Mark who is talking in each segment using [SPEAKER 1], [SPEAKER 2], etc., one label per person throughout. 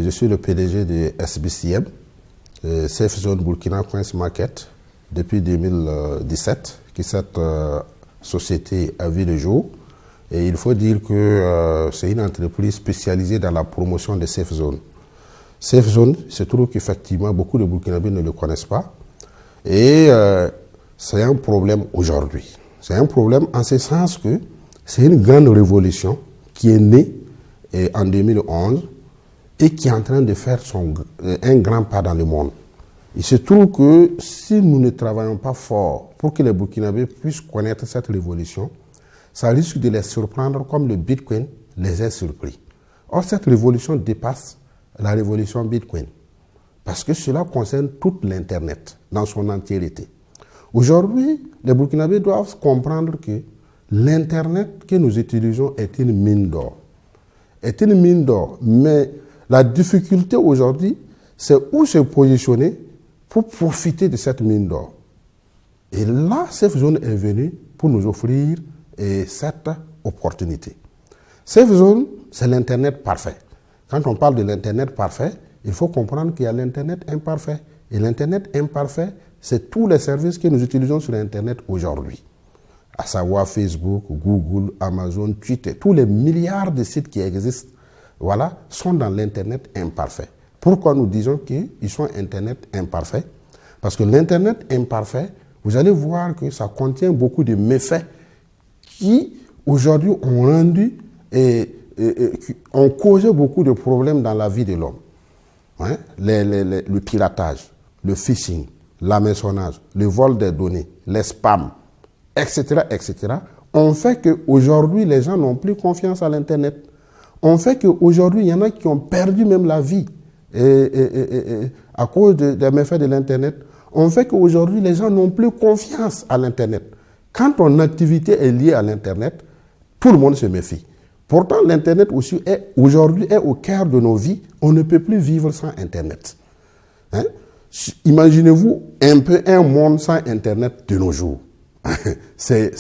[SPEAKER 1] Je suis le PDG de SBCM, Safe Zone Burkina Coins Market, depuis 2017, que cette société a vu le jour. Et il faut dire que c'est une entreprise spécialisée dans la promotion des Safe Zones. Safe Zone, il se trouve qu'effectivement, beaucoup de Burkinabés ne le connaissent pas. Et c'est un problème aujourd'hui. C'est un problème en ce sens que c'est une grande révolution qui est née en 2011 et qui est en train de faire un grand pas dans le monde. Il se trouve que si nous ne travaillons pas fort pour que les Burkinabés puissent connaître cette révolution, ça risque de les surprendre comme le Bitcoin les a surpris. Or, cette révolution dépasse la révolution Bitcoin parce que cela concerne toute l'Internet dans son entièreté. Aujourd'hui, les Burkinabés doivent comprendre que l'Internet que nous utilisons est une mine d'or. Est une mine d'or, mais la difficulté aujourd'hui, c'est où se positionner pour profiter de cette mine d'or. Et là, Safe Zone est venue pour nous offrir cette opportunité. Safe Zone, c'est l'Internet parfait. Quand on parle de l'Internet parfait, il faut comprendre qu'il y a l'Internet imparfait. Et l'Internet imparfait, c'est tous les services que nous utilisons sur Internet aujourd'hui. À savoir Facebook, Google, Amazon, Twitter, tous les milliards de sites qui existent, voilà, sont dans l'Internet imparfait. Pourquoi nous disons qu'ils sont Internet imparfait? Parce que l'Internet imparfait, vous allez voir que ça contient beaucoup de méfaits qui, aujourd'hui, ont rendu ont causé beaucoup de problèmes dans la vie de l'homme. Hein? Le piratage, le phishing, l'hameçonnage, le vol des données, les spams, etc., ont fait qu'aujourd'hui, les gens n'ont plus confiance à l'Internet. On fait qu'aujourd'hui, il y en a qui ont perdu même la vie à cause des méfaits de l'Internet. On fait qu'aujourd'hui, les gens n'ont plus confiance à l'Internet. Quand ton activité est liée à l'Internet, tout le monde se méfie. Pourtant, l'Internet aussi aujourd'hui est au cœur de nos vies. On ne peut plus vivre sans Internet. Hein? Imaginez-vous un peu un monde sans Internet de nos jours. C'est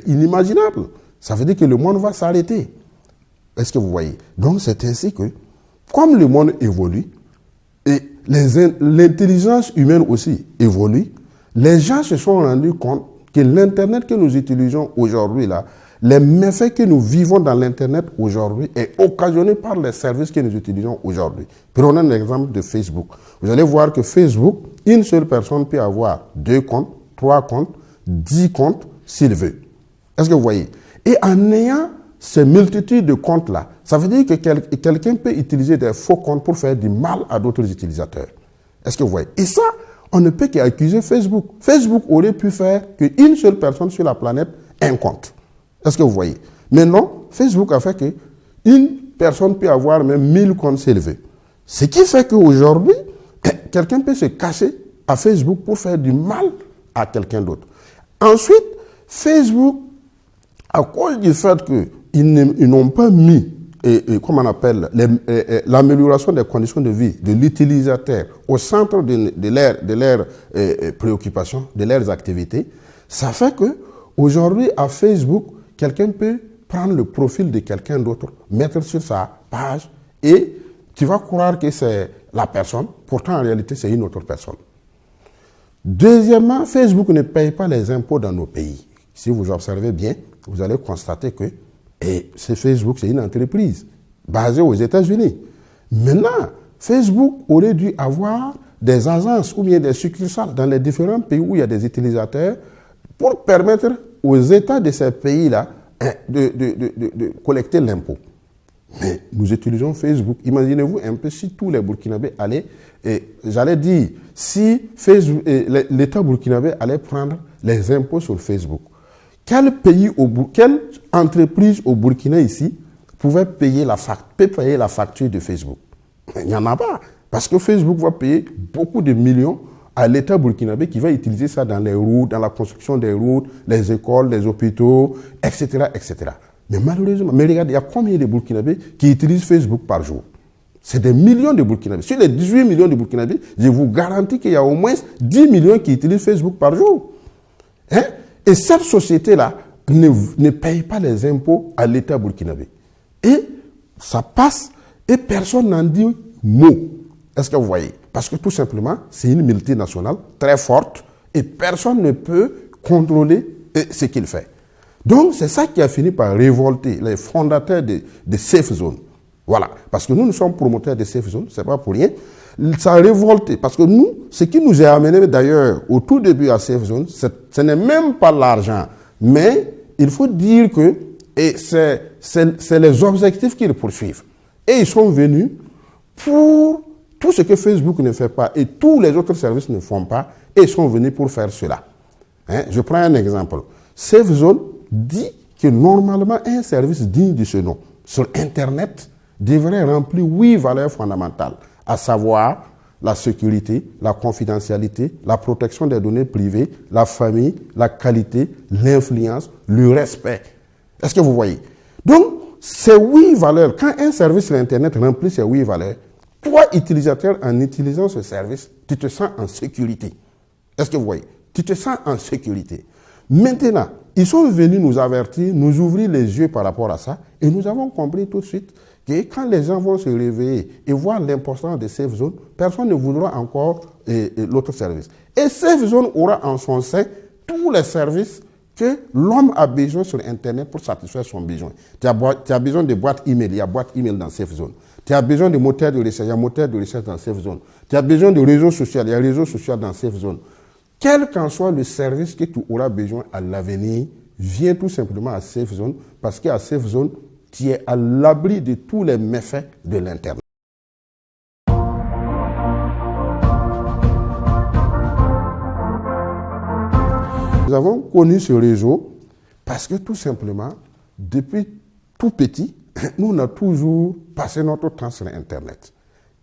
[SPEAKER 1] inimaginable. Ça veut dire que le monde va s'arrêter. Est-ce que vous voyez? Donc, c'est ainsi que, comme le monde évolue, et l'intelligence humaine aussi évolue, les gens se sont rendus compte que l'Internet que nous utilisons aujourd'hui, là, les méfaits que nous vivons dans l'Internet aujourd'hui est occasionné par les services que nous utilisons aujourd'hui. Prenons un exemple de Facebook. Vous allez voir que Facebook, une seule personne peut avoir 2 comptes, 3 comptes, 10 comptes s'il veut. Est-ce que vous voyez? Et en ayant ces multitudes de comptes-là, ça veut dire que quelqu'un peut utiliser des faux comptes pour faire du mal à d'autres utilisateurs. Est-ce que vous voyez? Et ça, on ne peut qu'accuser Facebook. Facebook aurait pu faire qu'une seule personne sur la planète ait un compte. Est-ce que vous voyez? Mais non, Facebook a fait qu'une personne peut avoir même 1000 comptes s'il veut. Ce qui fait qu'aujourd'hui, quelqu'un peut se cacher à Facebook pour faire du mal à quelqu'un d'autre. Ensuite, Facebook, à cause du fait qu'ils n'ont pas mis, comment on appelle, l'amélioration des conditions de vie de l'utilisateur au centre de leurs préoccupations, de leurs activités, ça fait qu'aujourd'hui, à Facebook, quelqu'un peut prendre le profil de quelqu'un d'autre, mettre sur sa page et tu vas croire que c'est la personne, pourtant en réalité c'est une autre personne. Deuxièmement, Facebook ne paye pas les impôts dans nos pays. Si vous observez bien, vous allez constater que Facebook, c'est une entreprise basée aux États-Unis. Maintenant, Facebook aurait dû avoir des agences ou bien des succursales dans les différents pays où il y a des utilisateurs pour permettre aux États de ces pays-là de collecter l'impôt. Mais nous utilisons Facebook. Imaginez-vous un peu si tous les Burkinabés allaient, j'allais dire, si l'État burkinabé allait prendre les impôts sur Facebook. Quelle entreprise au Burkina ici pouvait payer la facture de Facebook? Il n'y en a pas. Parce que Facebook va payer beaucoup de millions à l'État burkinabé qui va utiliser ça dans les routes, dans la construction des routes, les écoles, les hôpitaux, etc., etc. Mais malheureusement, regardez, il y a combien de Burkinabés qui utilisent Facebook par jour? C'est des millions de Burkinabés. Sur les 18 millions de Burkinabés, je vous garantis qu'il y a au moins 10 millions qui utilisent Facebook par jour. Hein? Et cette société-là ne paye pas les impôts à l'État burkinabé. Et ça passe et personne n'en dit mot. Est-ce que vous voyez? Parce que tout simplement, c'est une multinationale très forte et personne ne peut contrôler ce qu'il fait. Donc, c'est ça qui a fini par révolter les fondateurs de Safe Zone. Voilà. Parce que nous sommes promoteurs de Safe Zone, ce n'est pas pour rien. Ça a révolté. Parce que nous, ce qui nous a amené d'ailleurs au tout début à Safe Zone, ce n'est même pas l'argent. Mais il faut dire que c'est les objectifs qu'ils poursuivent. Et ils sont venus pour tout ce que Facebook ne fait pas et tous les autres services ne font pas, et ils sont venus pour faire cela. Hein? Je prends un exemple. Safe Zone dit que normalement un service digne de ce nom sur Internet devrait remplir 8 valeurs fondamentales, à savoir la sécurité, la confidentialité, la protection des données privées, la famille, la qualité, l'influence, le respect. Est-ce que vous voyez? Donc, ces 8 valeurs, quand un service sur Internet remplit ces 8 valeurs, toi, utilisateur, en utilisant ce service, tu te sens en sécurité. Est-ce que vous voyez? Tu te sens en sécurité. Maintenant, ils sont venus nous avertir, nous ouvrir les yeux par rapport à ça, et nous avons compris tout de suite que quand les gens vont se réveiller et voir l'importance de Safe Zone, personne ne voudra encore l'autre service. Et Safe Zone aura en son sein tous les services que l'homme a besoin sur Internet pour satisfaire son besoin. Tu as besoin de boîte email, il y a boîte email dans Safe Zone. Tu as besoin de moteur de recherche, il y a moteur de recherche dans Safe Zone. Tu as besoin de réseau social, il y a réseau social dans Safe Zone. Quel qu'en soit le service que tu auras besoin à l'avenir, viens tout simplement à Safe Zone, parce qu'à Safe Zone, tu es à l'abri de tous les méfaits de l'Internet. Nous avons connu ce réseau parce que tout simplement, depuis tout petit, nous, on a toujours passé notre temps sur Internet.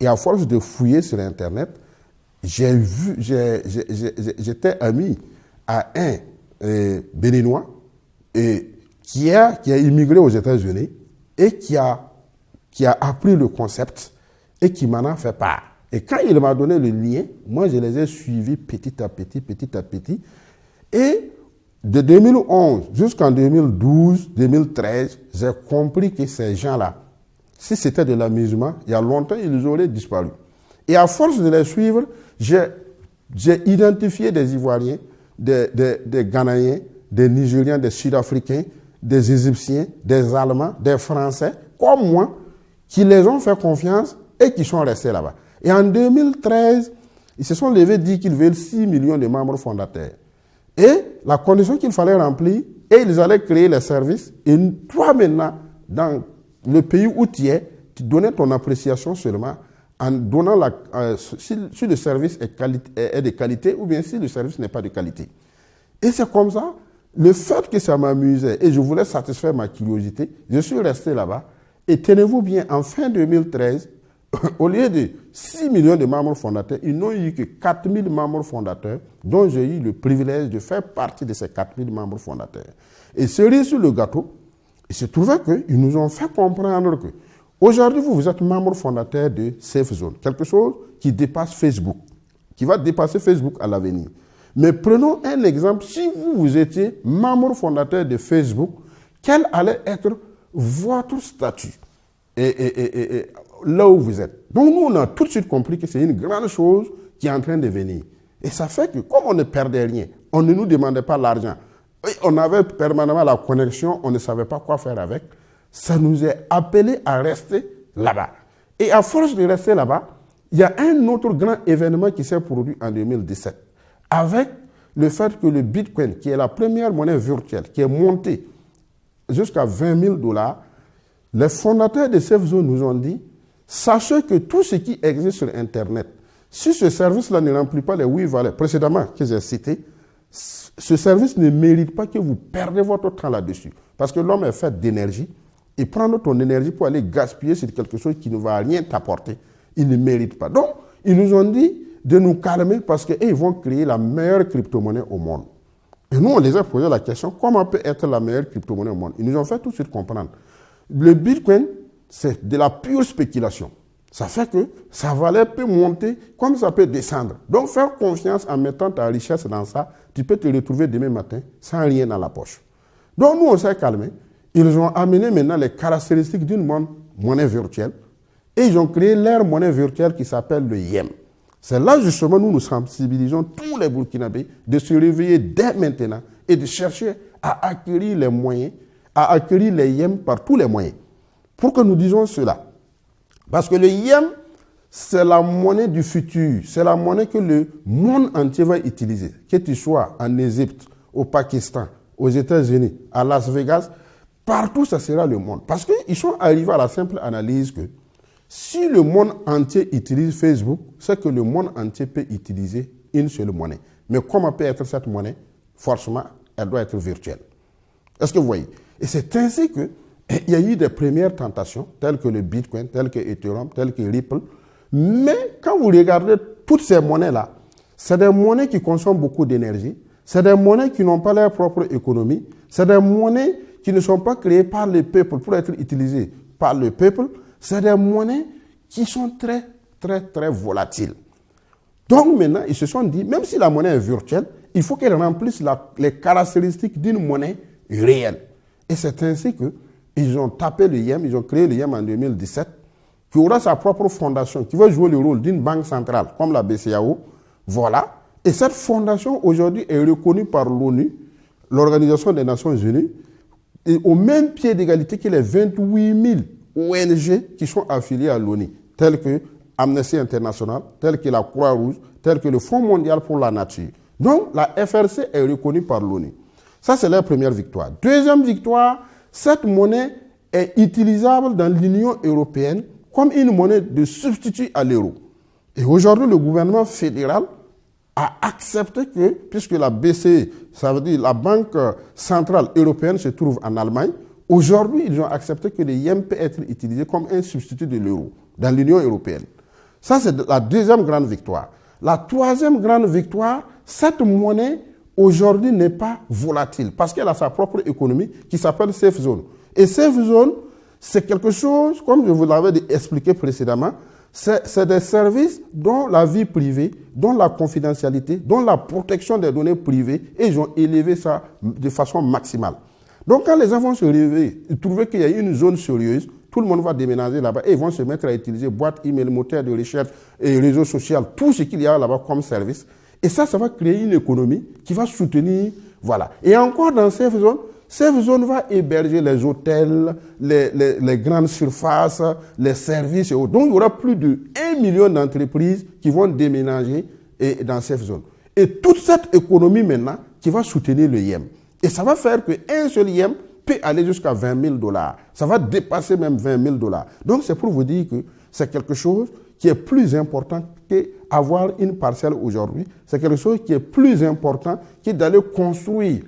[SPEAKER 1] Et à force de fouiller sur Internet, j'étais ami à un Béninois qui a immigré aux États-Unis et qui a appris le concept et qui m'en a fait part. Et quand il m'a donné le lien, moi je les ai suivis petit à petit. Et de 2011 jusqu'en 2012, 2013, j'ai compris que ces gens-là, si c'était de l'amusement, il y a longtemps, ils auraient disparu. Et à force de les suivre, j'ai identifié des Ivoiriens, des Ghanéens, des Nigériens, des Sud-Africains, des Égyptiens, des Allemands, des Français, comme moi, qui les ont fait confiance et qui sont restés là-bas. Et en 2013, ils se sont levés dire qu'ils veulent 6 millions de membres fondateurs. Et la condition qu'il fallait remplir, et ils allaient créer les services. Et toi maintenant, dans le pays où tu es, tu donnais ton appréciation seulement en donnant si le service est de qualité ou bien si le service n'est pas de qualité. Et c'est comme ça, le fait que ça m'amusait et je voulais satisfaire ma curiosité, je suis resté là-bas. Et tenez-vous bien, en fin 2013, au lieu de 6 millions de membres fondateurs, ils n'ont eu que 4 000 membres fondateurs, dont j'ai eu le privilège de faire partie de ces 4 000 membres fondateurs. Et cerise sur le gâteau, il se trouvait qu'ils nous ont fait comprendre que aujourd'hui, vous êtes membre fondateur de Safe Zone, quelque chose qui dépasse Facebook, qui va dépasser Facebook à l'avenir. Mais prenons un exemple, si vous étiez membre fondateur de Facebook, quel allait être votre statut et là où vous êtes. Donc nous, on a tout de suite compris que c'est une grande chose qui est en train de venir. Et ça fait que comme on ne perdait rien, on ne nous demandait pas l'argent, on avait permanemment la connexion, on ne savait pas quoi faire avec, ça nous a appelé à rester là-bas. Et à force de rester là-bas, il y a un autre grand événement qui s'est produit en 2017, avec le fait que le Bitcoin, qui est la première monnaie virtuelle, qui est montée jusqu'à 20 000 $, les fondateurs de Safe Zone nous ont dit, sachez que tout ce qui existe sur Internet, si ce service-là ne remplit pas les 8 valeurs précédemment que j'ai citées, ce service ne mérite pas que vous perdez votre temps là-dessus. Parce que l'homme est fait d'énergie, et prendre ton énergie pour aller gaspiller sur quelque chose qui ne va rien t'apporter, il ne mérite pas. Donc, ils nous ont dit de nous calmer parce qu'ils vont créer la meilleure crypto-monnaie au monde. Et nous, on les a posé la question, comment peut être la meilleure crypto-monnaie au monde? Ils nous ont fait tout de suite comprendre. Le Bitcoin, c'est de la pure spéculation. Ça fait que sa valeur peut monter comme ça peut descendre. Donc, faire confiance en mettant ta richesse dans ça, tu peux te retrouver demain matin sans rien dans la poche. Donc, nous, on s'est calmé. Ils ont amené maintenant les caractéristiques d'une monnaie virtuelle Et ils ont créé leur monnaie virtuelle qui s'appelle le YEM. C'est là justement nous sensibilisons tous les Burkinabés de se réveiller dès maintenant et de chercher à acquérir les moyens, à acquérir les YEM par tous les moyens. Pourquoi nous disons cela? Parce que le YEM, c'est la monnaie du futur, c'est la monnaie que le monde entier va utiliser. Que tu sois en Égypte, au Pakistan, aux États-Unis, à Las Vegas, partout ça sera le monde. Parce qu'ils sont arrivés à la simple analyse que si le monde entier utilise Facebook, c'est que le monde entier peut utiliser une seule monnaie. Mais comment peut être cette monnaie? Forcément, elle doit être virtuelle. Est-ce que vous voyez? Et c'est ainsi qu'il y a eu des premières tentations, telles que le Bitcoin, telles que Ethereum, telles que Ripple. Mais quand vous regardez toutes ces monnaies-là, c'est des monnaies qui consomment beaucoup d'énergie, c'est des monnaies qui n'ont pas leur propre économie, c'est des monnaies qui ne sont pas créées par le peuple pour être utilisées par le peuple, c'est des monnaies qui sont très, très, très volatiles. Donc maintenant, ils se sont dit, même si la monnaie est virtuelle, il faut qu'elle remplisse les caractéristiques d'une monnaie réelle. Et c'est ainsi qu'ils ont tapé le YEM, ils ont créé le YEM en 2017, qui aura sa propre fondation, qui va jouer le rôle d'une banque centrale, comme la BCEAO. Voilà. Et cette fondation, aujourd'hui, est reconnue par l'ONU, l'Organisation des Nations Unies, et au même pied d'égalité que les 28 000 ONG qui sont affiliées à l'ONU, telles que Amnesty International, telles que la Croix-Rouge, telles que le Fonds mondial pour la nature. Donc, la FRC est reconnue par l'ONU. Ça, c'est leur première victoire. Deuxième victoire, cette monnaie est utilisable dans l'Union européenne comme une monnaie de substitut à l'euro. Et aujourd'hui, le gouvernement fédéral a accepté que, puisque la BCE, ça veut dire la Banque centrale européenne, se trouve en Allemagne, aujourd'hui, ils ont accepté que le YEM peut être utilisé comme un substitut de l'euro dans l'Union européenne. Ça, c'est la deuxième grande victoire. La troisième grande victoire, cette monnaie, aujourd'hui, n'est pas volatile parce qu'elle a sa propre économie qui s'appelle Safe Zone. Et Safe Zone, c'est quelque chose, comme je vous l'avais expliqué précédemment, c'est des services dont la vie privée, dont la confidentialité, dont la protection des données privées, et ils ont élevé ça de façon maximale. Donc quand les gens vont se réveiller, ils trouvent qu'il y a une zone sérieuse, tout le monde va déménager là-bas et ils vont se mettre à utiliser boîte email, moteur de recherche et réseaux sociaux, tout ce qu'il y a là-bas comme service. Et ça va créer une économie qui va soutenir, voilà. Et encore dans Safe Zone va héberger les hôtels, les grandes surfaces, les services et autres. Donc, il y aura plus de 1 million d'entreprises qui vont déménager dans Safe Zone. Et toute cette économie maintenant qui va soutenir le YEM. Et ça va faire qu'un seul YEM peut aller jusqu'à 20 000 $. Ça va dépasser même 20 000 $. Donc, c'est pour vous dire que c'est quelque chose qui est plus important qu'avoir une parcelle aujourd'hui. C'est quelque chose qui est plus important que d'aller construire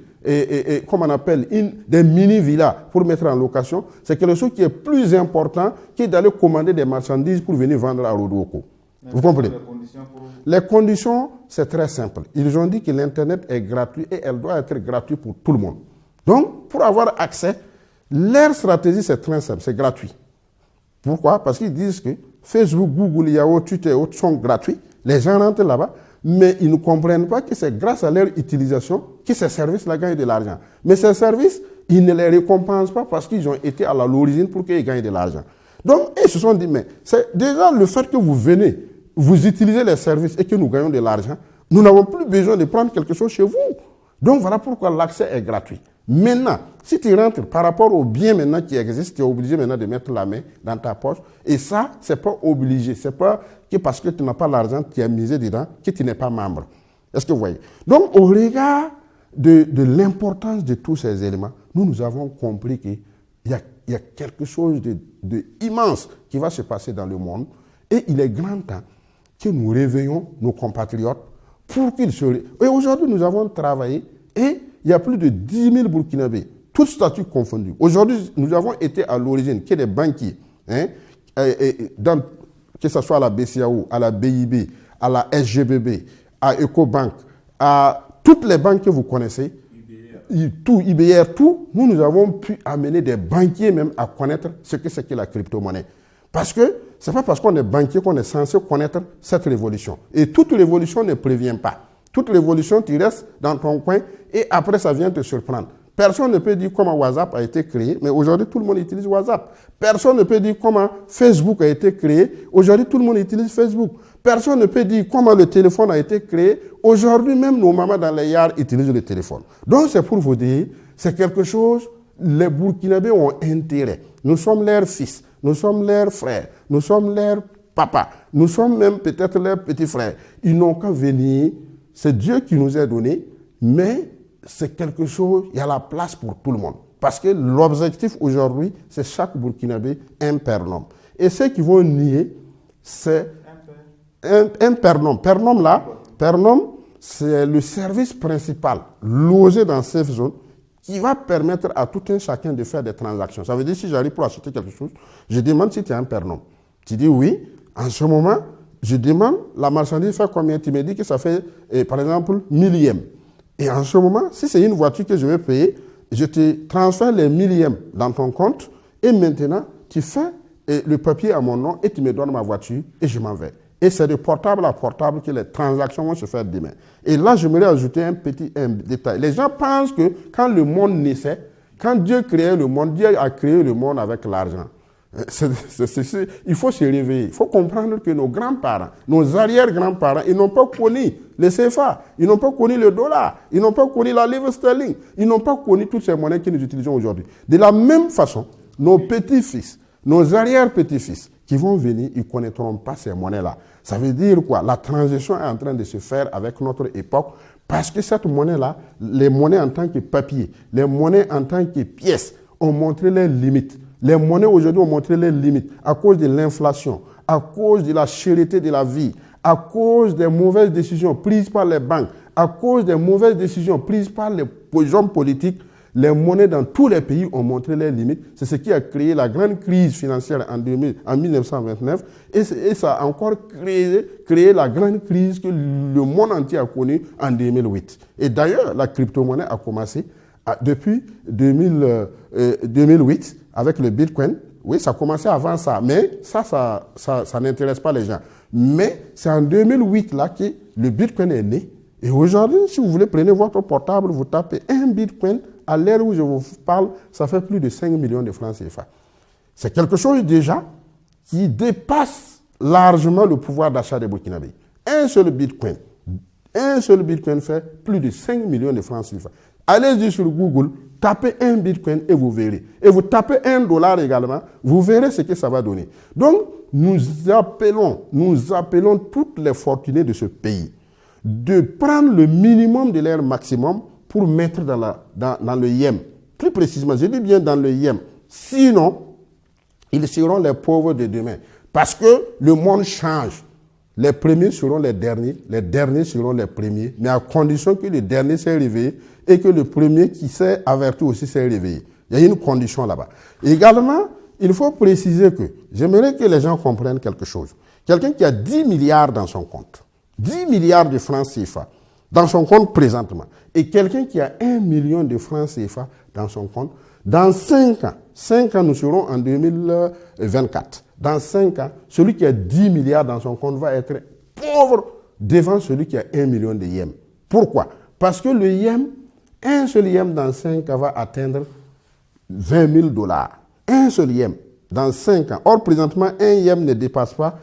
[SPEAKER 1] comme on appelle, des mini-villas pour mettre en location. C'est quelque chose qui est plus important que d'aller commander des marchandises pour venir vendre à Rodoko. Vous comprenez? Les conditions, c'est très simple. Ils ont dit que l'Internet est gratuit et elle doit être gratuite pour tout le monde. Donc, pour avoir accès, leur stratégie, c'est très simple, c'est gratuit. Pourquoi? Parce qu'ils disent que Facebook, Google, Yahoo, Twitter et autres sont gratuits. Les gens rentrent là-bas, mais ils ne comprennent pas que c'est grâce à leur utilisation que ces services-là gagnent de l'argent. Mais ces services, ils ne les récompensent pas parce qu'ils ont été à l'origine pour qu'ils gagnent de l'argent. Donc, ils se sont dit, mais c'est déjà le fait que vous venez, vous utilisez les services et que nous gagnons de l'argent, nous n'avons plus besoin de prendre quelque chose chez vous. Donc, voilà pourquoi l'accès est gratuit. Maintenant, si tu rentres par rapport aux biens maintenant qui existent, tu es obligé maintenant de mettre la main dans ta poche. Et ça, c'est pas obligé. C'est pas que parce que tu n'as pas l'argent, tu es misé dedans, que tu n'es pas membre. Est-ce que vous voyez? Donc, au regard de l'importance de tous ces éléments, nous avons compris qu'il y a quelque chose de immense qui va se passer dans le monde. Et il est grand temps que nous réveillons nos compatriotes pour qu'ils se... Et aujourd'hui, nous avons travaillé et il y a plus de 10 000 Burkinabés, tous statuts confondus. Aujourd'hui, nous avons été à l'origine que des banquiers, que ce soit à la BCEAO, à la BIB, à la SGBB, à Ecobank, à toutes les banques que vous connaissez, IBR, tout, nous avons pu amener des banquiers même à connaître ce que c'est que la crypto-monnaie. Parce que ce n'est pas parce qu'on est banquier qu'on est censé connaître cette révolution. Et toute révolution ne prévient pas. Toute révolution, tu restes dans ton coin et après, ça vient te surprendre. Personne ne peut dire comment WhatsApp a été créé, mais aujourd'hui, tout le monde utilise WhatsApp. Personne ne peut dire comment Facebook a été créé. Aujourd'hui, tout le monde utilise Facebook. Personne ne peut dire comment le téléphone a été créé. Aujourd'hui, même nos mamans dans les yards utilisent le téléphone. Donc, c'est pour vous dire, c'est quelque chose, les Burkinabés ont intérêt. Nous sommes leurs fils, nous sommes leurs frères, nous sommes leurs papas, nous sommes même peut-être leurs petits frères. Ils n'ont qu'à venir. C'est Dieu qui nous a donné, mais c'est quelque chose, il y a la place pour tout le monde. Parce que l'objectif aujourd'hui, c'est chaque Burkinabé un père-nom. Et ceux qui vont nier, c'est un père-nom. Père-nom là, père-nom, c'est le service principal logé dans Safe Zone qui va permettre à tout un chacun de faire des transactions. Ça veut dire, si j'arrive pour acheter quelque chose, je demande si tu es un père-nom. Tu dis oui. En ce moment, je demande, la marchandise fait combien? Tu me dis que ça fait, par exemple, 1000e. Et en ce moment, si c'est une voiture que je vais payer, je te transfère les 1000e dans ton compte et maintenant, tu fais le papier à mon nom et tu me donnes ma voiture et je m'en vais. Et c'est de portable à portable que les transactions vont se faire demain. Et là, j'aimerais ajouter un petit détail. Les gens pensent que quand le monde naissait, quand Dieu créait le monde, Dieu a créé le monde avec l'argent. Il faut se réveiller. Il faut comprendre que nos grands-parents, nos arrière-grands-parents, ils n'ont pas connu le CFA, ils n'ont pas connu le dollar, ils n'ont pas connu la livre sterling, ils n'ont pas connu toutes ces monnaies que nous utilisons aujourd'hui. De la même façon, nos petits-fils, nos arrière-petits-fils qui vont venir, ils ne connaîtront pas ces monnaies-là. Ça veut dire quoi? La transition est en train de se faire avec notre époque parce que cette monnaie-là, les monnaies en tant que papier, les monnaies en tant que pièces ont montré leurs limites. Les monnaies aujourd'hui ont montré leurs limites à cause de l'inflation, à cause de la cherté de la vie, à cause des mauvaises décisions prises par les banques, à cause des mauvaises décisions prises par les hommes politiques. Les monnaies dans tous les pays ont montré leurs limites. C'est ce qui a créé la grande crise financière en 1929 et ça a encore créé la grande crise que le monde entier a connue en 2008. Et d'ailleurs, la crypto-monnaie a commencé depuis 2008 avec le Bitcoin. Oui, ça a commencé avant ça, mais ça n'intéresse pas les gens. Mais c'est en 2008 là que le Bitcoin est né. Et aujourd'hui, si vous voulez, prenez votre portable, vous tapez un Bitcoin. À l'heure où je vous parle, ça fait plus de 5 millions de francs CFA. C'est quelque chose déjà qui dépasse largement le pouvoir d'achat des Burkinabés. Un seul Bitcoin fait plus de 5 millions de francs CFA. Allez-y sur Google, tapez un Bitcoin et vous verrez. Et vous tapez $1 également, vous verrez ce que ça va donner. Donc, nous appelons toutes les fortunés de ce pays de prendre le minimum de leur maximum pour mettre dans le yem. Plus précisément, je dis bien dans le yem. Sinon, ils seront les pauvres de demain. Parce que le monde change. Les premiers seront les derniers seront les premiers, mais à condition que le dernier s'est réveillé et que le premier qui s'est averti aussi s'est réveillé. Il y a une condition là-bas. Également, il faut préciser que, j'aimerais que les gens comprennent quelque chose. Quelqu'un qui a 10 milliards dans son compte, 10 milliards de francs CFA, dans son compte présentement, et quelqu'un qui a 1 million de francs CFA dans son compte, dans 5 ans, nous serons en 2024. Dans 5 ans, celui qui a 10 milliards dans son compte va être pauvre devant celui qui a 1 million de yens. Pourquoi? Parce que le yen, un seul yen dans 5 ans va atteindre $20,000. Un seul yen dans 5 ans. Or, présentement, un yen ne dépasse pas,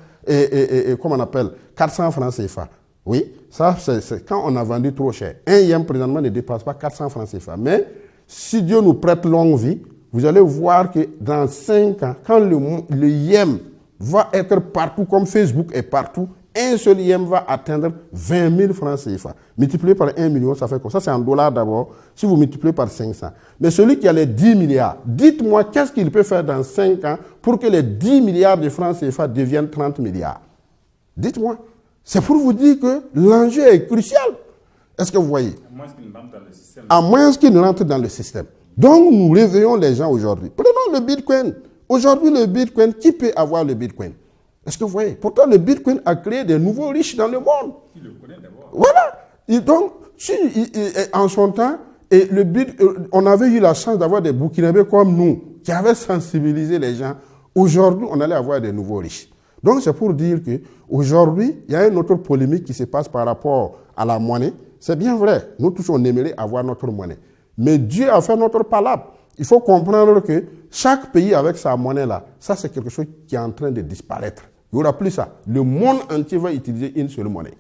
[SPEAKER 1] comment on appelle, 400 francs CFA. Oui, ça, c'est quand on a vendu trop cher. Un yen, présentement, ne dépasse pas 400 francs CFA. Mais, si Dieu nous prête longue vie, vous allez voir que dans 5 ans, quand le yen va être partout, comme Facebook est partout, un seul yen va atteindre 20 000 francs CFA. Multiplié par 1 million, ça fait comme ça. C'est en dollars d'abord, si vous multipliez par 500. Mais celui qui a les 10 milliards, dites-moi qu'est-ce qu'il peut faire dans 5 ans pour que les 10 milliards de francs CFA deviennent 30 milliards. Dites-moi. C'est pour vous dire que l'enjeu est crucial. Est-ce que vous voyez? À moins qu'il rentre dans le système. À moins qu'il rentre dans le système. Donc, nous réveillons les gens aujourd'hui. Prenons le Bitcoin. Aujourd'hui, le Bitcoin, qui peut avoir le Bitcoin? Est-ce que vous voyez? Pourtant, le Bitcoin a créé des nouveaux riches dans le monde. Qui le connaît d'abord. Voilà. Et donc, en son temps, on avait eu la chance d'avoir des Burkinabés comme nous, qui avaient sensibilisé les gens. Aujourd'hui, on allait avoir des nouveaux riches. Donc, c'est pour dire qu'aujourd'hui, il y a une autre polémique qui se passe par rapport à la monnaie. C'est bien vrai. Nous tous, on aimerait avoir notre monnaie. Mais Dieu a fait notre palabre. Il faut comprendre que chaque pays avec sa monnaie là, ça c'est quelque chose qui est en train de disparaître. Il n'y aura plus ça. Le monde entier va utiliser une seule monnaie.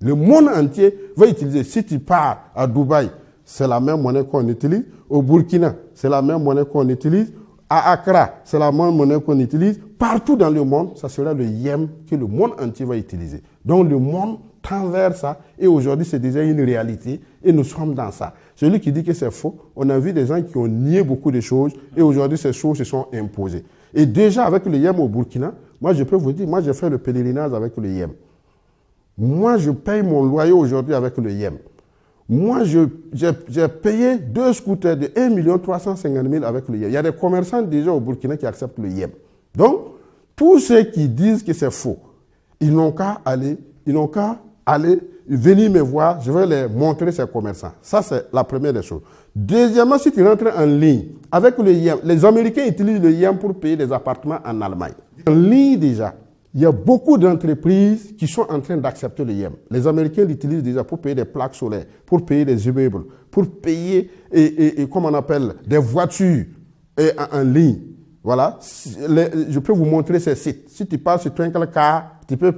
[SPEAKER 1] Le monde entier va utiliser. Si tu pars à Dubaï, c'est la même monnaie qu'on utilise. Au Burkina, c'est la même monnaie qu'on utilise. À Accra, c'est la même monnaie qu'on utilise. Partout dans le monde, ça sera le yen que le monde entier va utiliser. Donc le monde tend vers ça. Et aujourd'hui, c'est déjà une réalité. Et nous sommes dans ça. Celui qui dit que c'est faux, on a vu des gens qui ont nié beaucoup de choses. Et aujourd'hui, ces choses se sont imposées. Et déjà, avec le yen au Burkina, moi, je peux vous dire, moi, j'ai fait le pèlerinage avec le yen. Moi, je paye mon loyer aujourd'hui avec le yen. Moi, j'ai payé 2 scooters de 1 350 000 avec le yen. Il y a des commerçants déjà au Burkina qui acceptent le yen. Donc, tous ceux qui disent que c'est faux, ils n'ont qu'à aller, venir me voir, je vais les montrer ces commerçants. Ça, c'est la première des choses. Deuxièmement, si tu rentres en ligne, avec le yen, les Américains utilisent le yen pour payer des appartements en Allemagne. En ligne déjà, il y a beaucoup d'entreprises qui sont en train d'accepter le yen. Les Américains l'utilisent déjà pour payer des plaques solaires, pour payer des immeubles, pour payer, comment on appelle, des voitures en ligne. Voilà. Je peux vous montrer ces sites. Si tu passes sur Twinklecar, tu peux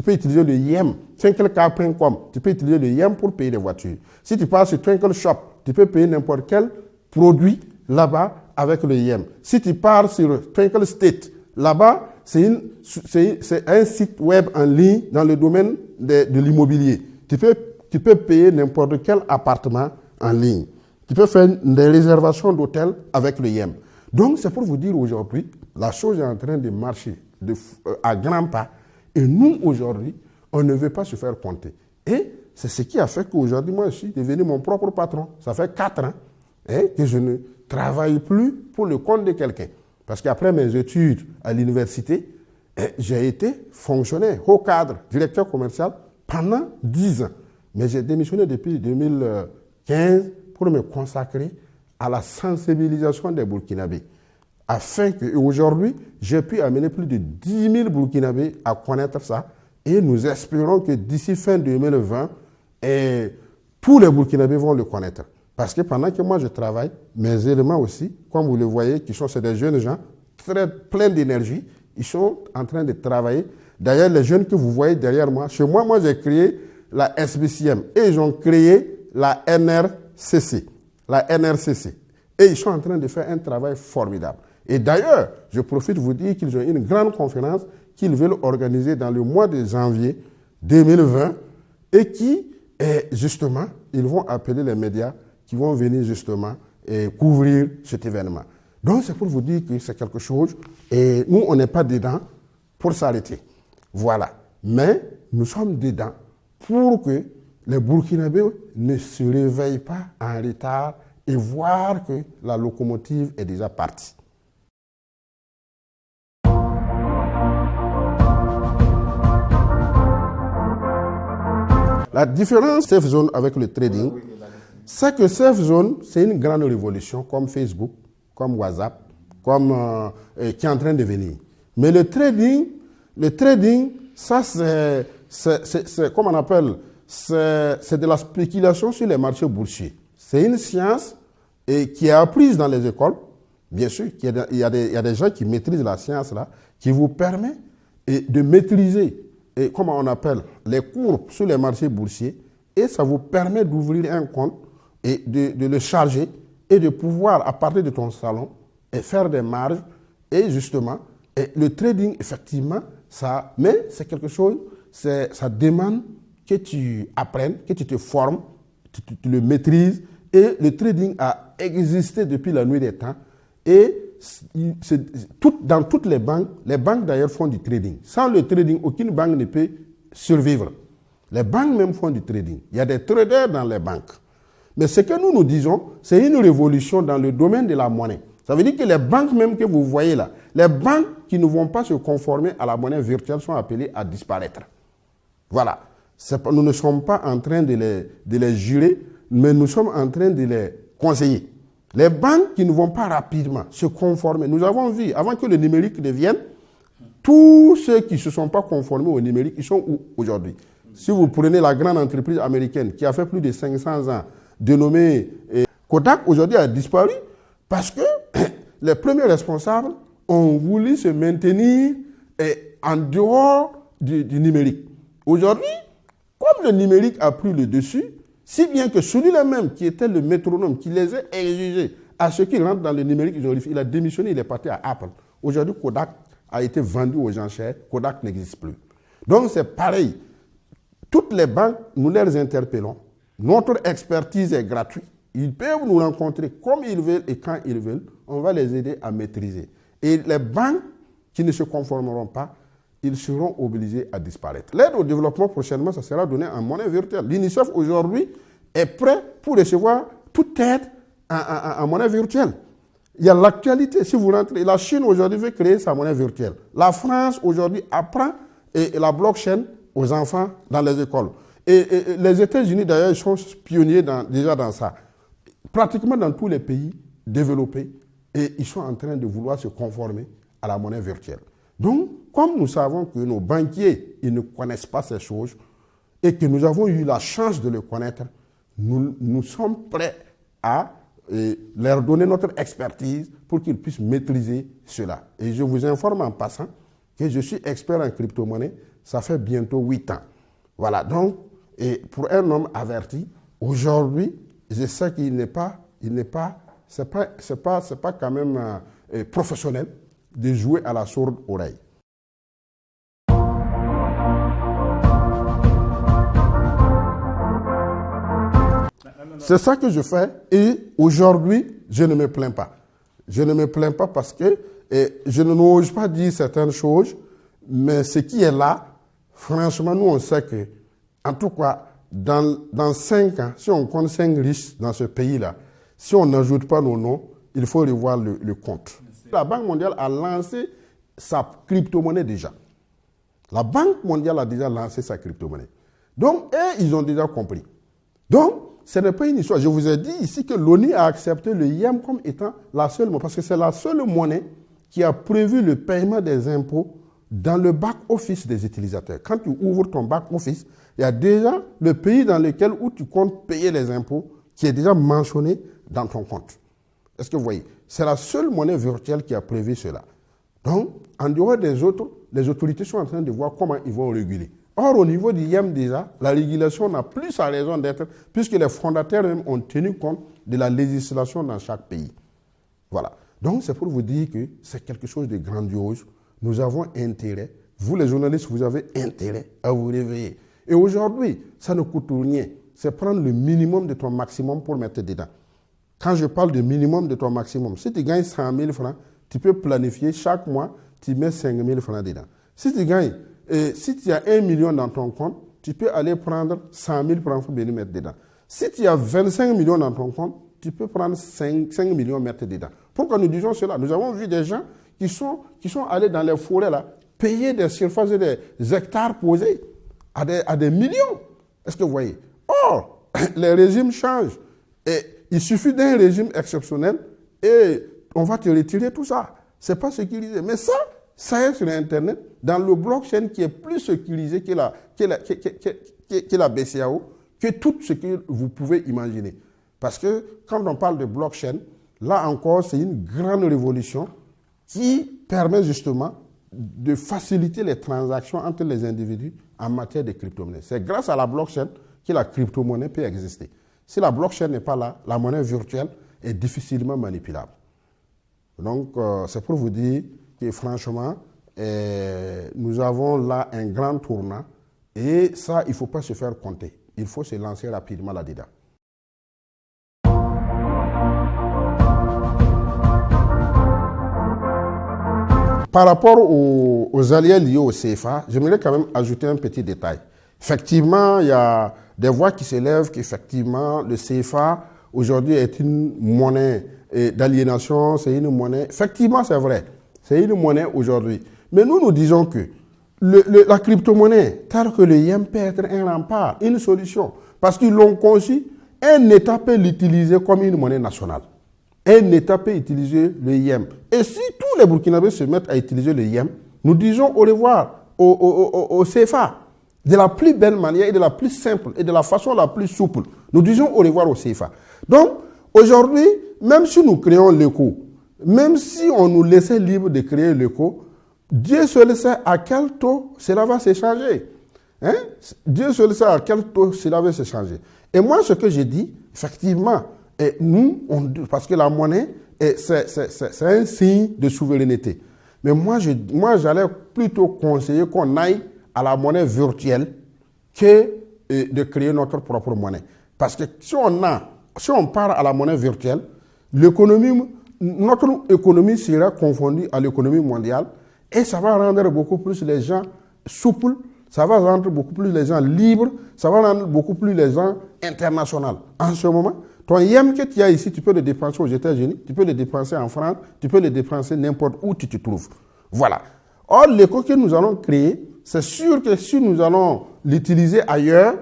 [SPEAKER 1] utiliser le yen. Twinklecar.com, tu peux utiliser le yen pour payer des voitures. Si tu passes sur Twinkle Shop, tu peux payer n'importe quel produit là-bas avec le yen. Si tu pars sur Twinkle State, là-bas, c'est un site web en ligne dans le domaine de l'immobilier. Tu peux payer n'importe quel appartement en ligne. Tu peux faire des réservations d'hôtels avec le yen. Donc, c'est pour vous dire aujourd'hui, la chose est en train de marcher à grands pas. Et nous, aujourd'hui, on ne veut pas se faire compter. Et c'est ce qui a fait qu'aujourd'hui, moi, je suis devenu mon propre patron. Ça fait 4 ans que je ne travaille plus pour le compte de quelqu'un. Parce qu'après mes études à l'université, j'ai été fonctionnaire, haut cadre, directeur commercial pendant 10 ans. Mais j'ai démissionné depuis 2015 pour me consacrer à la sensibilisation des Burkinabés. Afin qu'aujourd'hui, j'ai pu amener plus de 10 000 Burkinabés à connaître ça. Et nous espérons que d'ici fin 2020, tous les Burkinabés vont le connaître. Parce que pendant que moi je travaille, mes éléments aussi, comme vous le voyez, c'est des jeunes gens très pleins d'énergie, ils sont en train de travailler. D'ailleurs, les jeunes que vous voyez derrière moi, chez moi, j'ai créé la SBCM et ils ont créé la NRCC. Et ils sont en train de faire un travail formidable. Et d'ailleurs, je profite de vous dire qu'ils ont une grande conférence qu'ils veulent organiser dans le mois de janvier 2020 et qui, justement, ils vont appeler les médias qui vont venir justement couvrir cet événement. Donc, c'est pour vous dire que c'est quelque chose, et nous, on n'est pas dedans pour s'arrêter. Voilà. Mais nous sommes dedans pour que les Burkinabés ne se réveillent pas en retard et voir que la locomotive est déjà partie. La différence Safe Zone avec le trading, c'est que Safe Zone, c'est une grande révolution comme Facebook, comme WhatsApp, qui est en train de venir. Mais le trading, ça c'est comme on appelle, c'est de la spéculation sur les marchés boursiers. C'est une science qui est apprise dans les écoles. Bien sûr, il y a des gens qui maîtrisent la science là, qui vous permet de maîtriser, comment on appelle, les courbes sur les marchés boursiers, et ça vous permet d'ouvrir un compte et de le charger et de pouvoir, à partir de ton salon, faire des marges. Et justement, le trading, effectivement, mais c'est quelque chose, ça demande que tu apprennes, que tu te formes, tu le maîtrises. Et le trading a existé depuis la nuit des temps. Et dans toutes les banques d'ailleurs font du trading. Sans le trading, aucune banque ne peut survivre. Les banques même font du trading. Il y a des traders dans les banques. Mais ce que nous disons, c'est une révolution dans le domaine de la monnaie. Ça veut dire que les banques même que vous voyez là, les banques qui ne vont pas se conformer à la monnaie virtuelle sont appelées à disparaître. Voilà. Nous ne sommes pas en train de les jurer, mais nous sommes en train de les conseiller. Les banques qui ne vont pas rapidement se conformer, nous avons vu, avant que le numérique devienne, tous ceux qui ne se sont pas conformés au numérique, ils sont où aujourd'hui? Si vous prenez la grande entreprise américaine qui a fait plus de 500 ans, dénommée Kodak aujourd'hui a disparu parce que les premiers responsables ont voulu se maintenir en dehors du numérique. Aujourd'hui, comme le numérique a pris le dessus, si bien que celui-là même qui était le métronome, qui les a exigés à ceux qui rentrent dans le numérique, il a démissionné, il est parti à Apple. Aujourd'hui, Kodak a été vendu aux enchères, Kodak n'existe plus. Donc c'est pareil. Toutes les banques, nous les interpellons. Notre expertise est gratuite. Ils peuvent nous rencontrer comme ils veulent et quand ils veulent. On va les aider à maîtriser. Et les banques qui ne se conformeront pas, ils seront obligés à disparaître. L'aide au développement prochainement, ça sera donné en monnaie virtuelle. L'UNICEF aujourd'hui est prêt pour recevoir toute aide en monnaie virtuelle. Il y a l'actualité. Si vous rentrez, la Chine aujourd'hui veut créer sa monnaie virtuelle. La France aujourd'hui apprend la blockchain aux enfants dans les écoles. Et les États-Unis d'ailleurs, ils sont pionniers déjà dans ça. Pratiquement dans tous les pays développés, et ils sont en train de vouloir se conformer à la monnaie virtuelle. Donc, comme nous savons que nos banquiers, ils ne connaissent pas ces choses, et que nous avons eu la chance de le connaître, nous sommes prêts à leur donner notre expertise pour qu'ils puissent maîtriser cela. Et je vous informe en passant que je suis expert en crypto-monnaie, ça fait bientôt 8 ans. Voilà, donc, et pour un homme averti, aujourd'hui, je sais c'est pas quand même professionnel de jouer à la sourde oreille. C'est ça que je fais et aujourd'hui, je ne me plains pas. Je ne me plains pas parce que je n'ose pas dire certaines choses, mais ce qui est là, franchement, nous on sait que, en tout cas, dans 5 ans, si on compte 5 riches dans ce pays-là, si on n'ajoute pas nos noms, il faut revoir le compte. La Banque mondiale a lancé sa crypto-monnaie déjà. La Banque mondiale a déjà lancé sa crypto-monnaie. Donc, ils ont déjà compris. Donc, ce n'est pas une histoire. Je vous ai dit ici que l'ONU a accepté le YEM comme étant la seule monnaie, parce que c'est la seule monnaie qui a prévu le paiement des impôts dans le back-office des utilisateurs. Quand tu ouvres ton back-office, il y a déjà le pays dans lequel où tu comptes payer les impôts qui est déjà mentionné dans ton compte. Est-ce que vous voyez? C'est la seule monnaie virtuelle qui a prévu cela. Donc, en dehors des autres, les autorités sont en train de voir comment ils vont réguler. Or, au niveau du YEM déjà, la régulation n'a plus sa raison d'être, puisque les fondateurs eux-mêmes ont tenu compte de la législation dans chaque pays. Voilà. Donc, c'est pour vous dire que c'est quelque chose de grandiose. Nous avons intérêt, vous les journalistes, vous avez intérêt à vous réveiller. Et aujourd'hui, ça ne coûte rien. C'est prendre le minimum de ton maximum pour mettre dedans. Quand je parle de minimum de ton maximum, si tu gagnes 100 000 francs, tu peux planifier chaque mois, tu mets 5 000 francs dedans. Si tu gagnes, si tu as 1 million dans ton compte, tu peux aller prendre 100 000 francs pour venir mettre dedans. Si tu as 25 millions dans ton compte, tu peux prendre 5 millions mettre dedans. Pourquoi nous disons cela? Nous avons vu des gens qui sont allés dans les forêts là, payer des surfaces et des hectares posés à des millions. Est-ce que vous voyez? Or, les régimes changent. Et il suffit d'un régime exceptionnel et on va te retirer tout ça. Ce n'est pas sécurisé. Mais ça est sur Internet, dans le blockchain qui est plus sécurisé que la BCAO, que tout ce que vous pouvez imaginer. Parce que quand on parle de blockchain, là encore, c'est une grande révolution qui permet justement de faciliter les transactions entre les individus en matière de crypto-monnaie. C'est grâce à la blockchain que la crypto-monnaie peut exister. Si la blockchain n'est pas là, la monnaie virtuelle est difficilement manipulable. Donc, c'est pour vous dire que franchement, nous avons là un grand tournant et ça, il ne faut pas se faire compter. Il faut se lancer rapidement là-dedans. Par rapport aux alliés liés au CFA, j'aimerais quand même ajouter un petit détail. Effectivement, il y a des voix qui s'élèvent qu'effectivement, le CFA, aujourd'hui, est une monnaie d'aliénation, c'est une monnaie... Effectivement, c'est vrai, c'est une monnaie aujourd'hui. Mais nous disons que la crypto-monnaie, telle que le YEM, peut être un rempart, une solution. Parce qu'ils l'ont conçu, un État peut l'utiliser comme une monnaie nationale. Un État peut utiliser le YEM. Et si tous les Burkinabés se mettent à utiliser le YEM, nous disons au revoir au CFA. De la plus belle manière et de la plus simple et de la façon la plus souple. Nous disons au revoir au CFA. Donc, Aujourd'hui, même si nous créons l'éco, même si on nous laissait libre de créer l'éco, Dieu seul sait à quel taux cela va s'échanger. Hein? Dieu seul sait à quel taux cela va s'échanger. Et moi, ce que j'ai dit, effectivement, et nous, parce que la monnaie, c'est un signe de souveraineté. Mais moi, j'allais plutôt conseiller qu'on aille à la monnaie virtuelle que de créer notre propre monnaie. Parce que si on part à la monnaie virtuelle, notre économie sera confondue à l'économie mondiale et ça va rendre beaucoup plus les gens souples, ça va rendre beaucoup plus les gens libres, ça va rendre beaucoup plus les gens internationaux. En ce moment, ton yem que tu as ici, tu peux le dépenser aux États-Unis, tu peux le dépenser en France, tu peux le dépenser n'importe où tu te trouves. Voilà. Or, l'éco que nous allons créer, c'est sûr que si nous allons l'utiliser ailleurs,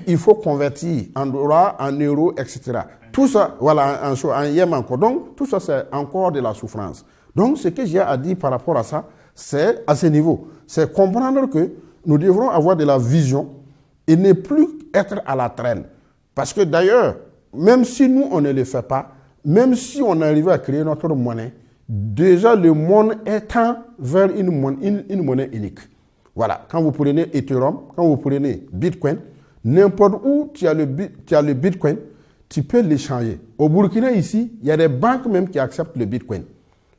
[SPEAKER 1] il faut convertir en dollars, en euros, etc. Tout ça, voilà, en yem encore. Donc, tout ça, c'est encore de la souffrance. Donc, ce que j'ai à dire par rapport à ça, c'est à ce niveau. C'est comprendre que nous devrons avoir de la vision et ne plus être à la traîne. Parce que d'ailleurs, même si nous, on ne le fait pas, même si on arrive à créer notre monnaie, déjà le monde est tend vers une monnaie unique. Voilà, quand vous prenez Ethereum, quand vous prenez Bitcoin, n'importe où tu as le Bitcoin, tu peux l'échanger. Au Burkina, ici, il y a des banques même qui acceptent le Bitcoin.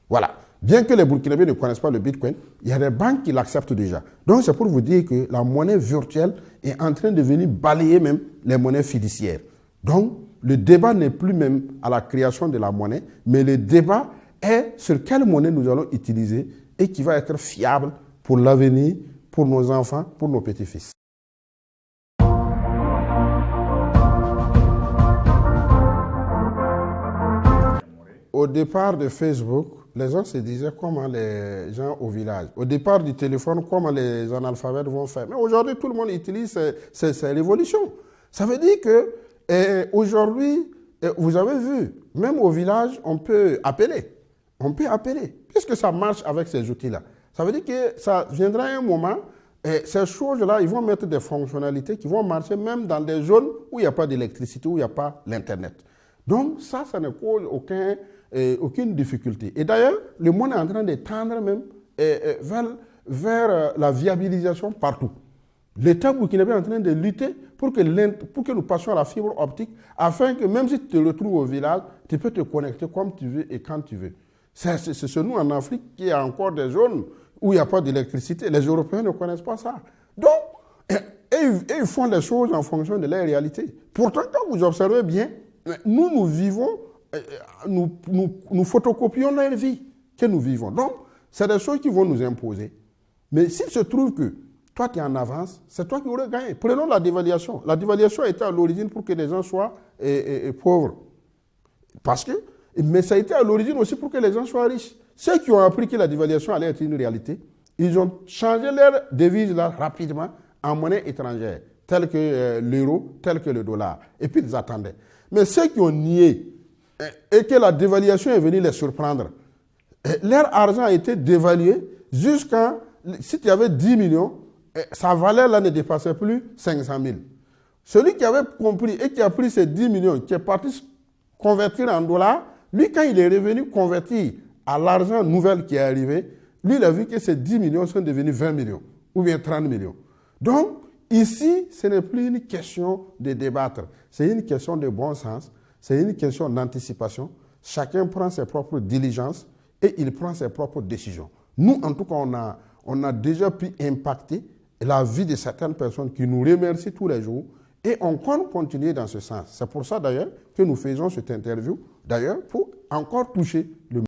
[SPEAKER 1] Voilà. Bien que les Burkinabés ne connaissent pas le Bitcoin, il y a des banques qui l'acceptent déjà. Donc, c'est pour vous dire que la monnaie virtuelle est en train de venir balayer même les monnaies fiduciaires. Donc, le débat n'est plus même à la création de la monnaie, mais le débat est sur quelle monnaie nous allons utiliser et qui va être fiable pour l'avenir, pour nos enfants, pour nos petits-fils. Au départ de Facebook, les gens se disaient comment les gens au village. Au départ du téléphone, comment les analphabètes vont faire. Mais aujourd'hui, tout le monde utilise ces révolutions. Ça veut dire que aujourd'hui, vous avez vu, même au village, on peut appeler. On peut appeler, puisque ça marche avec ces outils-là. Ça veut dire que ça viendra un moment, et ces choses-là, ils vont mettre des fonctionnalités qui vont marcher même dans des zones où il n'y a pas d'électricité, où il n'y a pas l'Internet. Donc ça ne cause aucune difficulté. Et d'ailleurs, le monde est en train de tendre même vers la viabilisation partout. L'État burkinabé est en train de lutter pour que nous passions à la fibre optique, afin que même si tu te retrouves au village, tu peux te connecter comme tu veux et quand tu veux. C'est nous en Afrique qu'il y a encore des zones où il n'y a pas d'électricité. Les Européens ne connaissent pas ça. Donc, ils font les choses en fonction de leur réalité. Pourtant, quand vous observez bien, nous vivons, nous photocopions leur vie que nous vivons. Donc, c'est des choses qui vont nous imposer. Mais s'il se trouve que toi, tu es en avance, c'est toi qui aurais gagné. Prenons la dévaluation. La dévaluation était à l'origine pour que les gens soient pauvres. Mais ça a été à l'origine aussi pour que les gens soient riches. Ceux qui ont appris que la dévaluation allait être une réalité, ils ont changé leur devise là rapidement en monnaie étrangère, telle que l'euro, telle que le dollar. Et puis ils attendaient. Mais ceux qui ont nié et que la dévaluation est venue les surprendre, leur argent a été dévalué jusqu'à, si tu avais 10 millions, sa valeur là ne dépassait plus 500 000. Celui qui avait compris et qui a pris ces 10 millions, qui est parti convertir en dollars, lui, quand il est revenu convertir à l'argent nouvel qui est arrivé, lui, il a vu que ces 10 millions sont devenus 20 millions ou bien 30 millions. Donc, ici, ce n'est plus une question de débattre. C'est une question de bon sens. C'est une question d'anticipation. Chacun prend ses propres diligences et il prend ses propres décisions. Nous, en tout cas, on a déjà pu impacter la vie de certaines personnes qui nous remercient tous les jours et on compte continuer dans ce sens. C'est pour ça, d'ailleurs, que nous faisons cette interview, d'ailleurs, pour encore toucher le